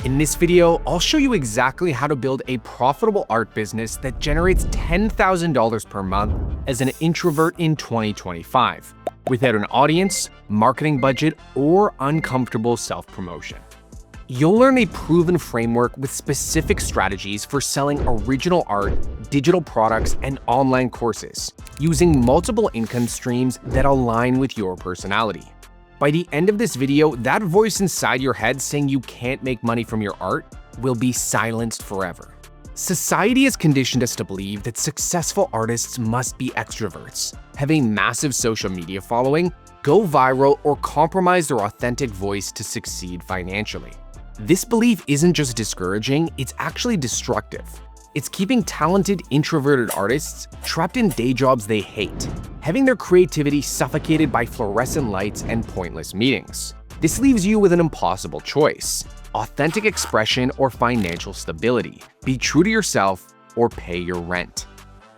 In this video, I'll show you exactly how to build a profitable art business that generates $10,000 per month as an introvert in 2025, without an audience, marketing budget, or uncomfortable self-promotion. You'll learn a proven framework with specific strategies for selling original art, digital products, and online courses, using multiple income streams that align with your personality. By the end of this video, that voice inside your head saying you can't make money from your art will be silenced forever. Society has conditioned us to believe that successful artists must be extroverts, have a massive social media following, go viral, or compromise their authentic voice to succeed financially. This belief isn't just discouraging, it's actually destructive. It's keeping talented, introverted artists trapped in day jobs they hate, having their creativity suffocated by fluorescent lights and pointless meetings. This leaves you with an impossible choice: authentic expression or financial stability. Be true to yourself or pay your rent.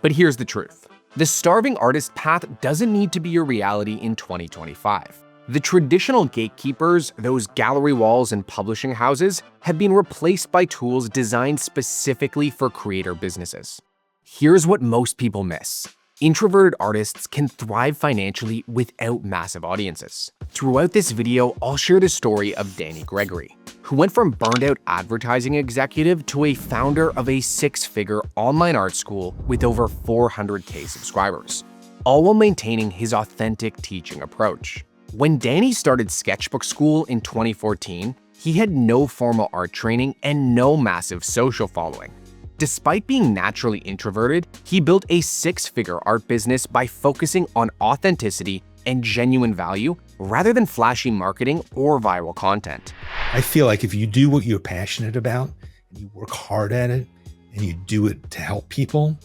But here's the truth. The starving artist path doesn't need to be your reality in 2025. The traditional gatekeepers, those gallery walls and publishing houses, have been replaced by tools designed specifically for creator businesses. Here's what most people miss. Introverted artists can thrive financially without massive audiences. Throughout this video, I'll share the story of Danny Gregory, who went from burned-out advertising executive to a founder of a six-figure online art school with over 400K subscribers, all while maintaining his authentic teaching approach. When Danny started Sketchbook School in 2014, he had no formal art training and no massive social following. Despite being naturally introverted, he built a six-figure art business by focusing on authenticity and genuine value rather than flashy marketing or viral content. I feel like if you do what you're passionate about, and you work hard at it, and you do it to help people,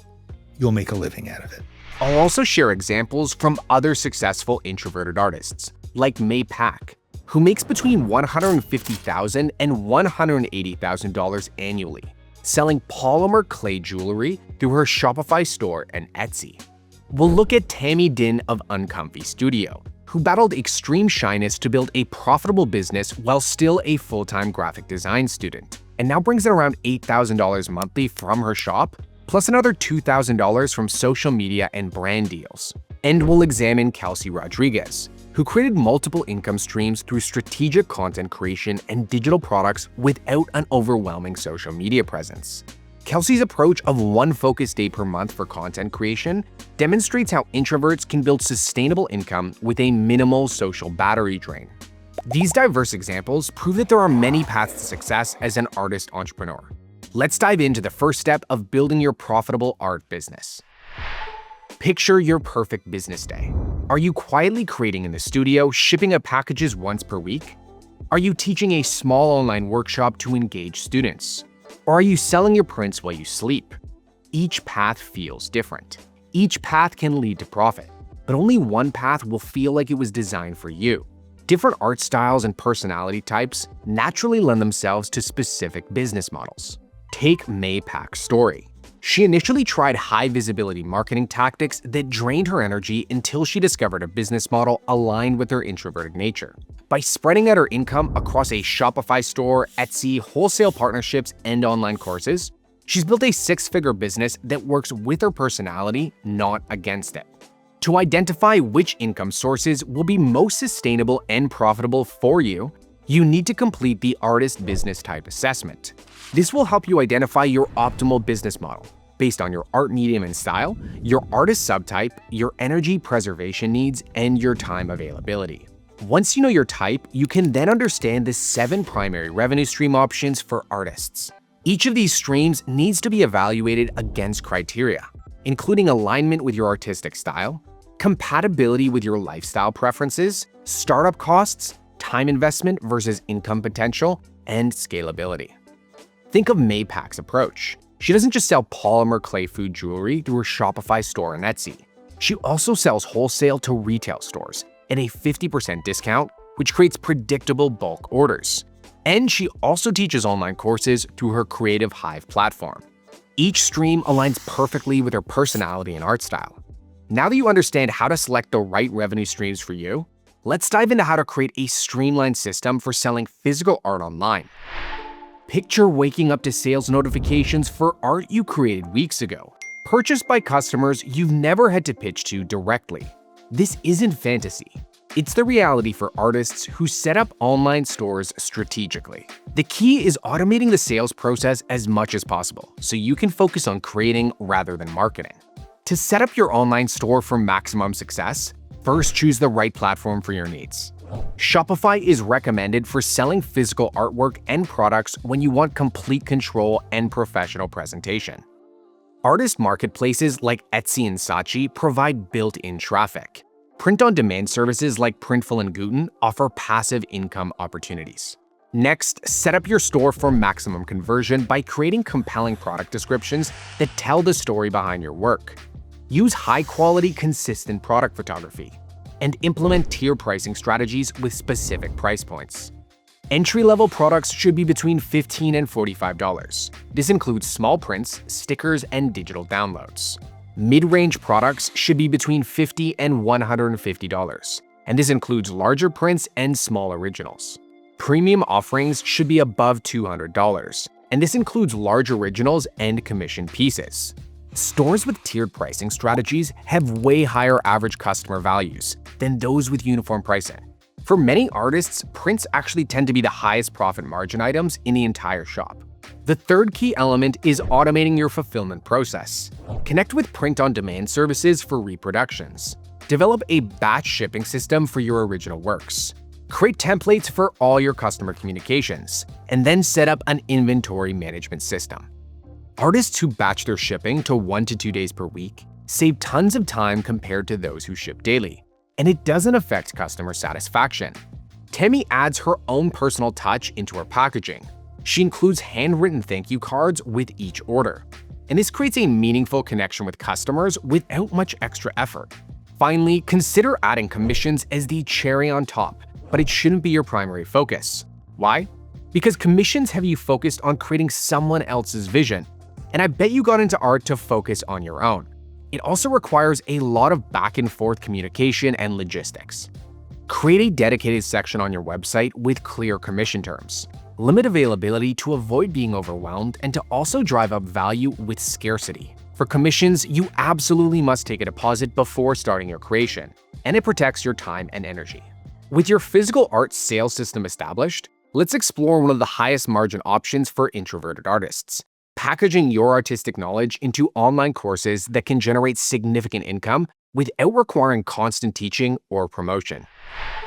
you'll make a living out of it. I'll also share examples from other successful introverted artists, like May Pak, who makes between $150,000 and $180,000 annually, selling polymer clay jewelry through her Shopify store and Etsy. We'll look at Tammy Din of Uncomfy Studio, who battled extreme shyness to build a profitable business while still a full-time graphic design student, and now brings in around $8,000 monthly from her shop, plus another $2,000 from social media and brand deals. And we'll examine Kelsey Rodriguez, who created multiple income streams through strategic content creation and digital products without an overwhelming social media presence. Kelsey's approach of one focused day per month for content creation demonstrates how introverts can build sustainable income with a minimal social battery drain. These diverse examples prove that there are many paths to success as an artist entrepreneur. Let's dive into the first step of building your profitable art business. Picture your perfect business day. Are you quietly creating in the studio, shipping out packages once per week? Are you teaching a small online workshop to engage students? Or are you selling your prints while you sleep? Each path feels different. Each path can lead to profit, but only one path will feel like it was designed for you. Different art styles and personality types naturally lend themselves to specific business models. Take May Pak's story. She initially tried high-visibility marketing tactics that drained her energy until she discovered a business model aligned with her introverted nature. By spreading out her income across a Shopify store, Etsy, wholesale partnerships, and online courses, she's built a six-figure business that works with her personality, not against it. To identify which income sources will be most sustainable and profitable for you, you need to complete the Artist Business Type Assessment. This will help you identify your optimal business model based on your art medium and style, your artist subtype, your energy preservation needs, and your time availability. Once you know your type, you can then understand the 7 primary revenue stream options for artists. Each of these streams needs to be evaluated against criteria, including alignment with your artistic style, compatibility with your lifestyle preferences, startup costs, time investment versus income potential, and scalability. Think of May Pak's approach. She doesn't just sell polymer clay food jewelry through her Shopify store and Etsy. She also sells wholesale to retail stores at a 50% discount, which creates predictable bulk orders. And she also teaches online courses through her Creative Hive platform. Each stream aligns perfectly with her personality and art style. Now that you understand how to select the right revenue streams for you, let's dive into how to create a streamlined system for selling physical art online. Picture waking up to sales notifications for art you created weeks ago, purchased by customers you've never had to pitch to directly. This isn't fantasy. It's the reality for artists who set up online stores strategically. The key is automating the sales process as much as possible so you can focus on creating rather than marketing. To set up your online store for maximum success, first choose the right platform for your needs. Shopify is recommended for selling physical artwork and products when you want complete control and professional presentation. Artist marketplaces like Etsy and Saatchi provide built-in traffic. Print-on-demand services like Printful and Guten offer passive income opportunities. Next, set up your store for maximum conversion by creating compelling product descriptions that tell the story behind your work. Use high-quality, consistent product photography, and implement tier pricing strategies with specific price points. Entry-level products should be between $15 and $45. This includes small prints, stickers, and digital downloads. Mid-range products should be between $50 and $150, and this includes larger prints and small originals. Premium offerings should be above $200, and this includes large originals and commissioned pieces. Stores with tiered pricing strategies have way higher average customer values than those with uniform pricing. For many artists, prints actually tend to be the highest profit margin items in the entire shop. The third key element is automating your fulfillment process. Connect with print-on-demand services for reproductions. Develop a batch shipping system for your original works. Create templates for all your customer communications, and then set up an inventory management system. Artists who batch their shipping to 1 to 2 days per week save tons of time compared to those who ship daily, and it doesn't affect customer satisfaction. Tammy adds her own personal touch into her packaging. She includes handwritten thank you cards with each order, and this creates a meaningful connection with customers without much extra effort. Finally, consider adding commissions as the cherry on top, but it shouldn't be your primary focus. Why? Because commissions have you focused on creating someone else's vision, and I bet you got into art to focus on your own. It also requires a lot of back and forth communication and logistics. Create a dedicated section on your website with clear commission terms. Limit availability to avoid being overwhelmed and to also drive up value with scarcity. For commissions, you absolutely must take a deposit before starting your creation, and it protects your time and energy. With your physical art sales system established, let's explore one of the highest margin options for introverted artists: packaging your artistic knowledge into online courses that can generate significant income without requiring constant teaching or promotion.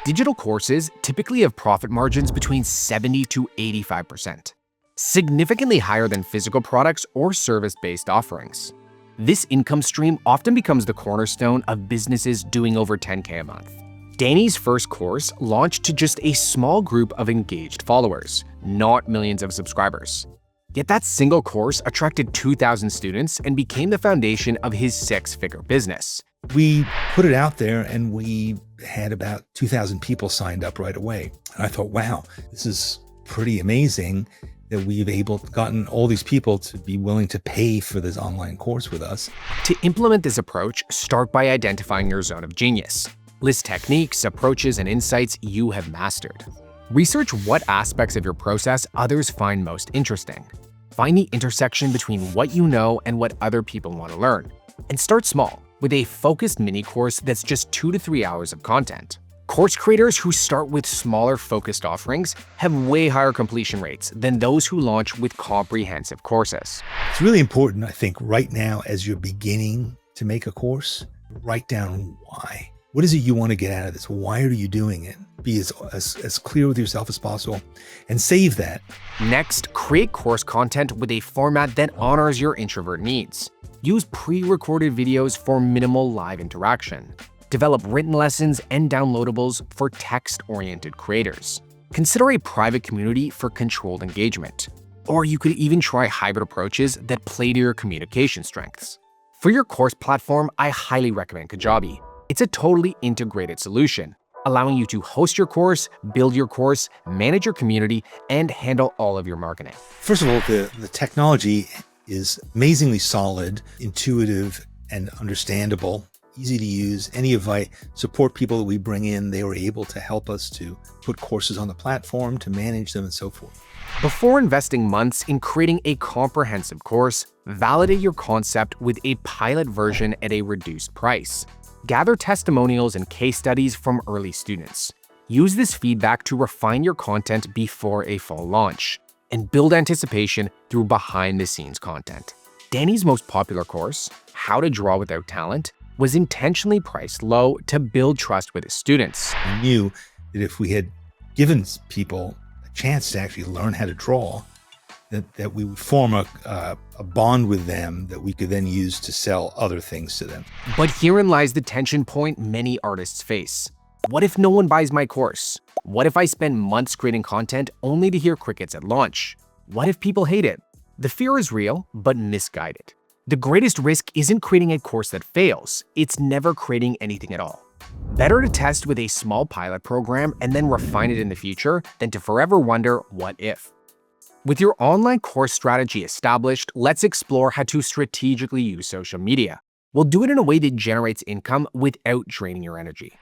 Digital courses typically have profit margins between 70 to 85%, significantly higher than physical products or service-based offerings. This income stream often becomes the cornerstone of businesses doing over $10K a month. Danny's first course launched to just a small group of engaged followers, not millions of subscribers. Yet that single course attracted 2,000 students and became the foundation of his six-figure business. We put it out there and we had about 2,000 people signed up right away. And I thought, wow, this is pretty amazing that we've gotten all these people to be willing to pay for this online course with us. To implement this approach, start by identifying your zone of genius. List techniques, approaches, and insights you have mastered. Research what aspects of your process others find most interesting. Find the intersection between what you know and what other people want to learn. And start small, with a focused mini course that's just 2 to 3 hours of content. Course creators who start with smaller focused offerings have way higher completion rates than those who launch with comprehensive courses. It's really important, I think, right now as you're beginning to make a course, write down why. What is it you want to get out of this? Why are you doing it? Be as clear with yourself as possible and save that. Next, create course content with a format that honors your introvert needs. Use pre-recorded videos for minimal live interaction. Develop written lessons and downloadables for text-oriented creators. Consider a private community for controlled engagement. Or you could even try hybrid approaches that play to your communication strengths. For your course platform, I highly recommend Kajabi. It's a totally integrated solution, allowing you to host your course, build your course, manage your community, and handle all of your marketing. First of all, the technology is amazingly solid, intuitive, and understandable, easy to use. Any advice, support people that we bring in, they were able to help us to put courses on the platform, to manage them, and so forth. Before investing months in creating a comprehensive course, validate your concept with a pilot version at a reduced price. Gather testimonials and case studies from early students. Use this feedback to refine your content before a full launch, and build anticipation through behind-the-scenes content. Danny's most popular course, How to Draw Without Talent, was intentionally priced low to build trust with his students. We knew that if we had given people a chance to actually learn how to draw, that we would form a bond with them that we could then use to sell other things to them. But herein lies the tension point many artists face. What if no one buys my course? What if I spend months creating content only to hear crickets at launch? What if people hate it? The fear is real, but misguided. The greatest risk isn't creating a course that fails, it's never creating anything at all. Better to test with a small pilot program and then refine it in the future than to forever wonder what if. With your online course strategy established, let's explore how to strategically use social media. We'll do it in a way that generates income without draining your energy.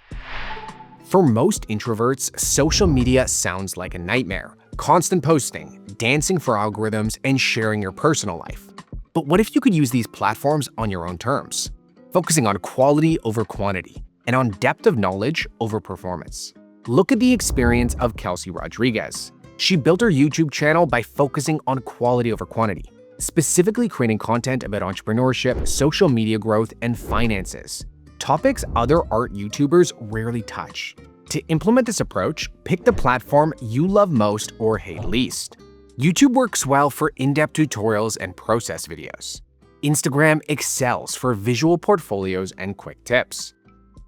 For most introverts, social media sounds like a nightmare. Constant posting, dancing for algorithms, and sharing your personal life. But what if you could use these platforms on your own terms, focusing on quality over quantity, and on depth of knowledge over performance? Look at the experience of Kelsey Rodriguez. She built her YouTube channel by focusing on quality over quantity, specifically creating content about entrepreneurship, social media growth, and finances, topics other art YouTubers rarely touch. To implement this approach, pick the platform you love most or hate least. YouTube works well for in-depth tutorials and process videos. Instagram excels for visual portfolios and quick tips.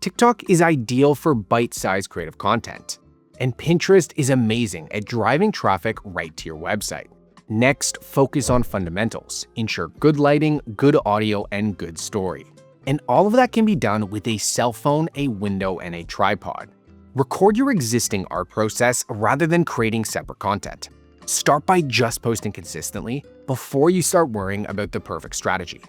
TikTok is ideal for bite-sized creative content. And Pinterest is amazing at driving traffic right to your website. Next, focus on fundamentals. Ensure good lighting, good audio, and good story. And all of that can be done with a cell phone, a window, and a tripod. Record your existing art process rather than creating separate content. Start by just posting consistently before you start worrying about the perfect strategy.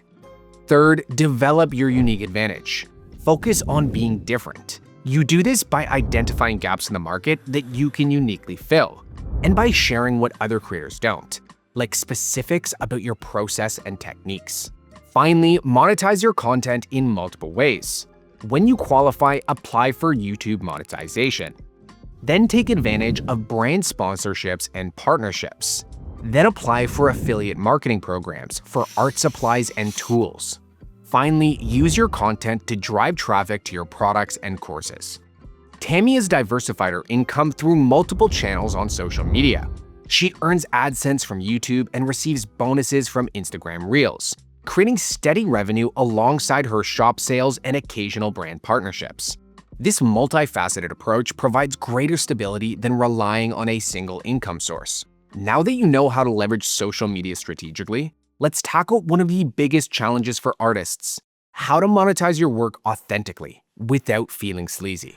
Third, develop your unique advantage. Focus on being different. You do this by identifying gaps in the market that you can uniquely fill, and by sharing what other creators don't, like specifics about your process and techniques. Finally, monetize your content in multiple ways. When you qualify, apply for YouTube monetization. Then take advantage of brand sponsorships and partnerships. Then apply for affiliate marketing programs for art supplies and tools. Finally, use your content to drive traffic to your products and courses. Tammy has diversified her income through multiple channels on social media. She earns AdSense from YouTube and receives bonuses from Instagram Reels, creating steady revenue alongside her shop sales and occasional brand partnerships. This multifaceted approach provides greater stability than relying on a single income source. Now that you know how to leverage social media strategically, let's tackle one of the biggest challenges for artists: how to monetize your work authentically without feeling sleazy.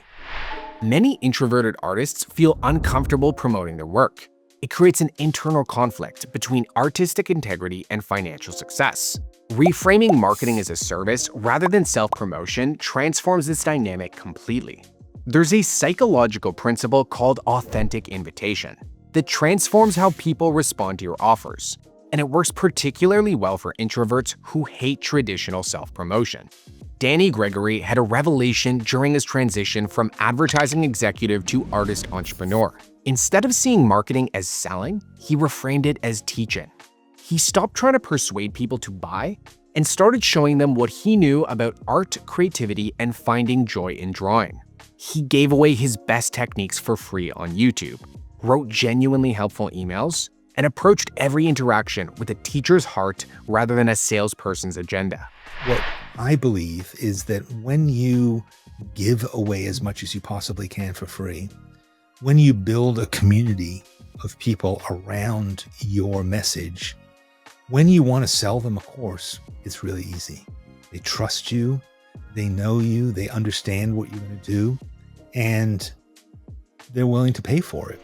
Many introverted artists feel uncomfortable promoting their work. It creates an internal conflict between artistic integrity and financial success. Reframing marketing as a service rather than self-promotion transforms this dynamic completely. There's a psychological principle called authentic invitation that transforms how people respond to your offers, and it works particularly well for introverts who hate traditional self-promotion. Danny Gregory had a revelation during his transition from advertising executive to artist entrepreneur. Instead of seeing marketing as selling, he reframed it as teaching. He stopped trying to persuade people to buy and started showing them what he knew about art, creativity, and finding joy in drawing. He gave away his best techniques for free on YouTube, wrote genuinely helpful emails, and approached every interaction with a teacher's heart rather than a salesperson's agenda. What I believe is that when you give away as much as you possibly can for free, when you build a community of people around your message, when you want to sell them a course, it's really easy. They trust you, they know you, they understand what you're going to do, and they're willing to pay for it.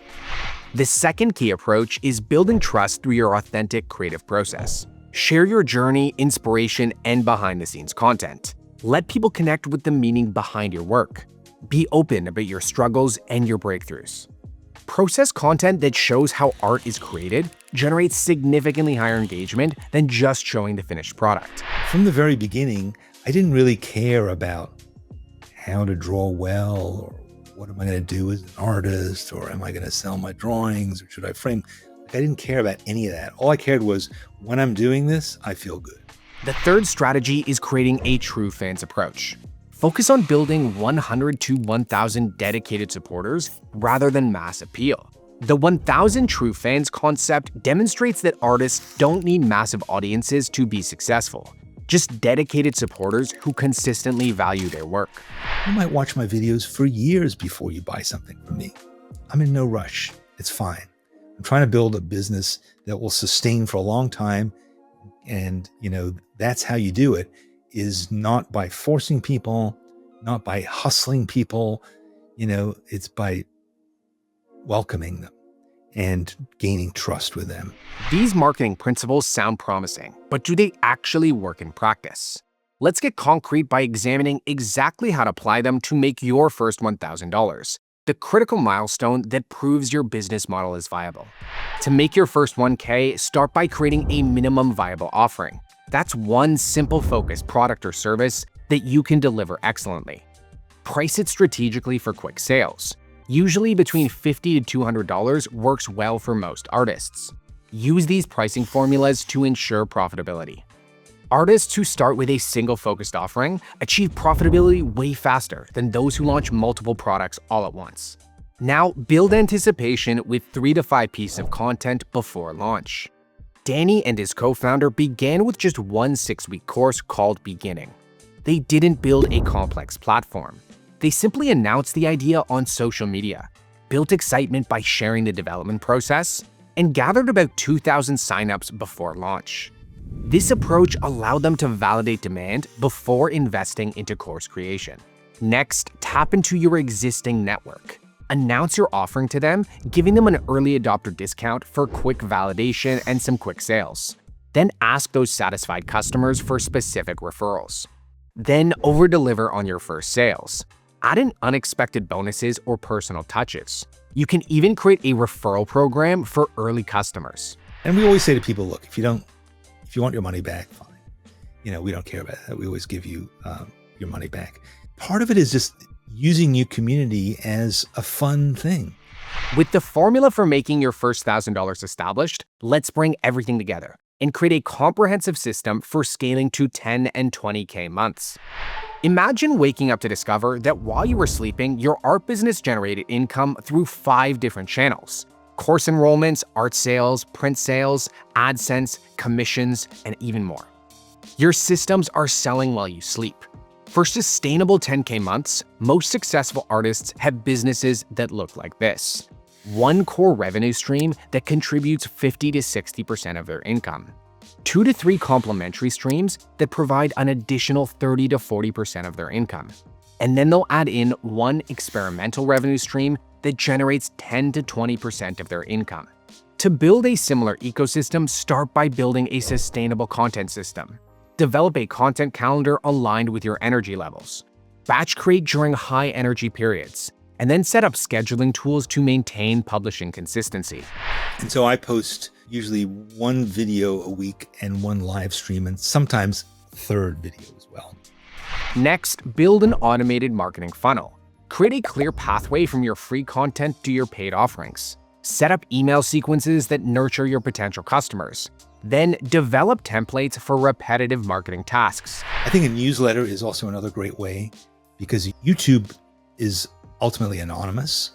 The second key approach is building trust through your authentic creative process. Share your journey, inspiration, and behind-the-scenes content. Let people connect with the meaning behind your work. Be open about your struggles and your breakthroughs. Process content that shows how art is created generates significantly higher engagement than just showing the finished product. From the very beginning, I didn't really care about how to draw well, or what am I going to do as an artist, or am I going to sell my drawings, or should I frame? I didn't care about any of that. All I cared was, when I'm doing this, I feel good. The third strategy is creating a true fans approach. Focus on building 100 to 1,000 dedicated supporters rather than mass appeal. The 1,000 true fans concept demonstrates that artists don't need massive audiences to be successful, just dedicated supporters who consistently value their work. You might watch my videos for years before you buy something from me. I'm in no rush. It's fine. I'm trying to build a business that will sustain for a long time. And, that's how you do it, is not by forcing people, not by hustling people. It's by welcoming them and gaining trust with them. These marketing principles sound promising, but do they actually work in practice? Let's get concrete by examining exactly how to apply them to make your first $1,000, the critical milestone that proves your business model is viable. To make your first 1K, start by creating a minimum viable offering. That's one simple focused product or service that you can deliver excellently. Price it strategically for quick sales. Usually between $50 to $200 works well for most artists. Use these pricing formulas to ensure profitability. Artists who start with a single focused offering achieve profitability way faster than those who launch multiple products all at once. Now, build anticipation with 3 to 5 pieces of content before launch. Danny and his co-founder began with just one 6-week course called Beginning. They didn't build a complex platform. They simply announced the idea on social media, built excitement by sharing the development process, and gathered about 2,000 signups before launch. This approach allowed them to validate demand before investing into course creation. Next, tap into your existing network. Announce your offering to them, giving them an early adopter discount for quick validation and some quick sales. Then ask those satisfied customers for specific referrals. Then over-deliver on your first sales. Add in unexpected bonuses or personal touches. You can even create a referral program for early customers. And we always say to people, look, if you want your money back, fine. We don't care about that. We always give you your money back. Part of it is just using your community as a fun thing. With the formula for making your first $1,000 established, let's bring everything together and create a comprehensive system for scaling to 10 and 20K months. Imagine waking up to discover that while you were sleeping, your art business generated income through 5 different channels: course enrollments, art sales, print sales, AdSense, commissions, and even more. Your systems are selling while you sleep. For sustainable 10K months, most successful artists have businesses that look like this. One core revenue stream that contributes 50 to 60% of their income. 2 to 3 complementary streams that provide an additional 30 to 40% of their income. And then they'll add in one experimental revenue stream that generates 10 to 20% of their income. To build a similar ecosystem, start by building a sustainable content system. Develop a content calendar aligned with your energy levels. Batch create during high energy periods, and then set up scheduling tools to maintain publishing consistency. And so I post usually 1 video a week and 1 live stream, and sometimes a 3rd video as well. Next, build an automated marketing funnel. Create a clear pathway from your free content to your paid offerings. Set up email sequences that nurture your potential customers. Then develop templates for repetitive marketing tasks. I think a newsletter is also another great way, because YouTube is ultimately anonymous.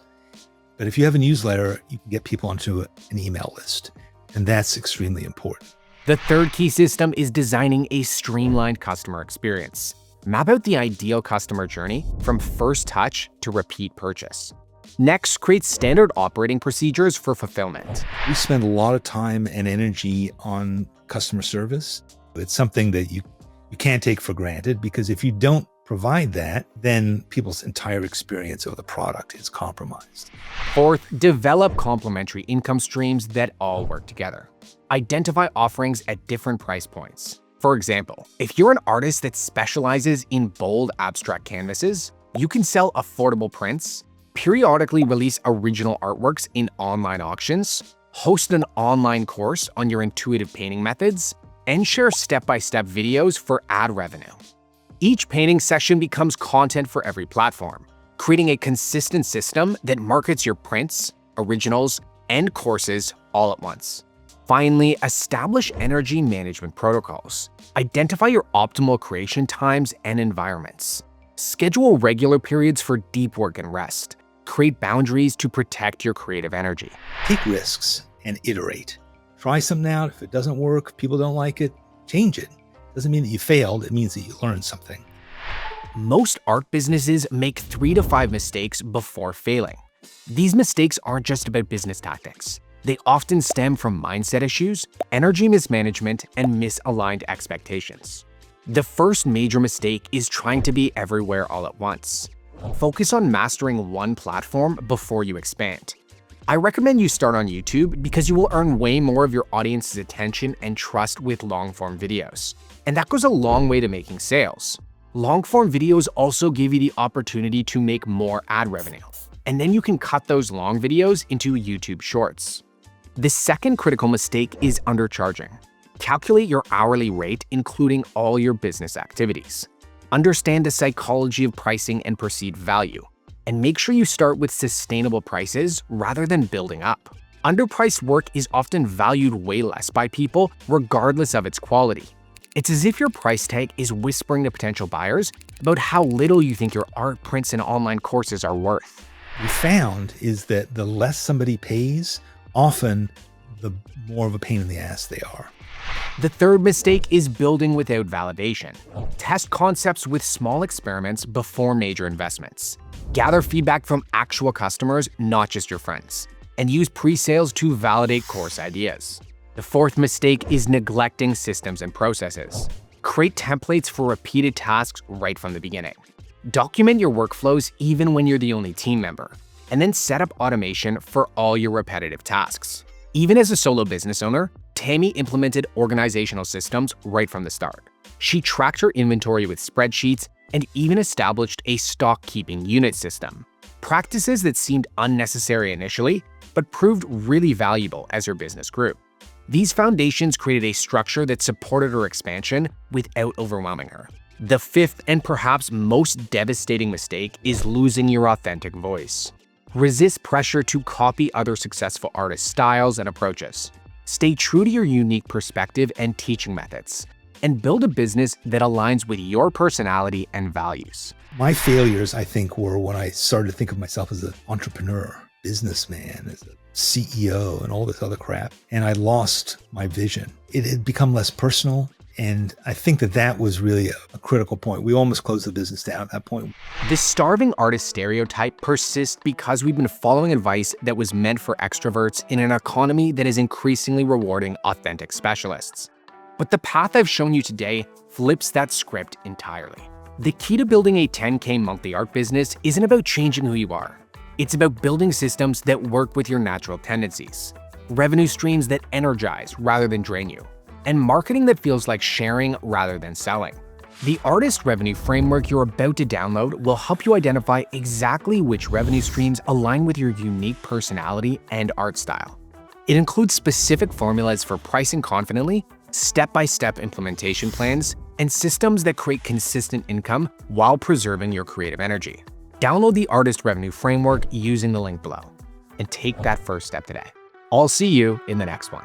But if you have a newsletter, you can get people onto an email list, and that's extremely important. The third key system is designing a streamlined customer experience. Map out the ideal customer journey from first touch to repeat purchase. Next, create standard operating procedures for fulfillment. We spend a lot of time and energy on customer service. It's something that you can't take for granted, because if you don't provide that, then people's entire experience of the product is compromised. Fourth, develop complementary income streams that all work together. Identify offerings at different price points. For example, if you're an artist that specializes in bold abstract canvases, you can sell affordable prints, periodically release original artworks in online auctions, host an online course on your intuitive painting methods, and share step-by-step videos for ad revenue. Each painting session becomes content for every platform, creating a consistent system that markets your prints, originals, and courses all at once. Finally, establish energy management protocols. Identify your optimal creation times and environments. Schedule regular periods for deep work and rest. Create boundaries to protect your creative energy. Take risks and iterate. Try something out. If it doesn't work, people don't like it, change it. Doesn't mean that you failed. It means that you learned something. Most art businesses make 3 to 5 mistakes before failing. These mistakes aren't just about business tactics. They often stem from mindset issues, energy mismanagement, and misaligned expectations. The first major mistake is trying to be everywhere all at once. Focus on mastering one platform before you expand. I recommend you start on YouTube because you will earn way more of your audience's attention and trust with long-form videos. And that goes a long way to making sales. Long-form videos also give you the opportunity to make more ad revenue. And then you can cut those long videos into YouTube Shorts. The second critical mistake is undercharging. Calculate your hourly rate, including all your business activities. Understand the psychology of pricing and perceived value. And make sure you start with sustainable prices rather than building up. Underpriced work is often valued way less by people, regardless of its quality. It's as if your price tag is whispering to potential buyers about how little you think your art, prints, and online courses are worth. What we found is that the less somebody pays, often the more of a pain in the ass they are. The third mistake is building without validation. Test concepts with small experiments before major investments. Gather feedback from actual customers, not just your friends, and use pre-sales to validate course ideas. The fourth mistake is neglecting systems and processes. Create templates for repeated tasks right from the beginning. Document your workflows even when you're the only team member, and then set up automation for all your repetitive tasks. Even as a solo business owner, Tammy implemented organizational systems right from the start. She tracked her inventory with spreadsheets and even established a stock-keeping unit system. Practices that seemed unnecessary initially, but proved really valuable as her business grew. These foundations created a structure that supported her expansion without overwhelming her. The fifth and perhaps most devastating mistake is losing your authentic voice. Resist pressure to copy other successful artists' styles and approaches. Stay true to your unique perspective and teaching methods, and build a business that aligns with your personality and values. My failures, I think, were when I started to think of myself as an entrepreneur, businessman, as a CEO, and all this other crap. And I lost my vision. It had become less personal. And I think that that was really a critical point. We almost closed the business down at that point. This starving artist stereotype persists because we've been following advice that was meant for extroverts in an economy that is increasingly rewarding authentic specialists. But the path I've shown you today flips that script entirely. The key to building a 10K monthly art business isn't about changing who you are. It's about building systems that work with your natural tendencies, revenue streams that energize rather than drain you, and marketing that feels like sharing rather than selling. The artist revenue framework you're about to download will help you identify exactly which revenue streams align with your unique personality and art style. It includes specific formulas for pricing confidently, step-by-step implementation plans, and systems that create consistent income while preserving your creative energy. Download the Artist Revenue Framework using the link below, and take that first step today. I'll see you in the next one.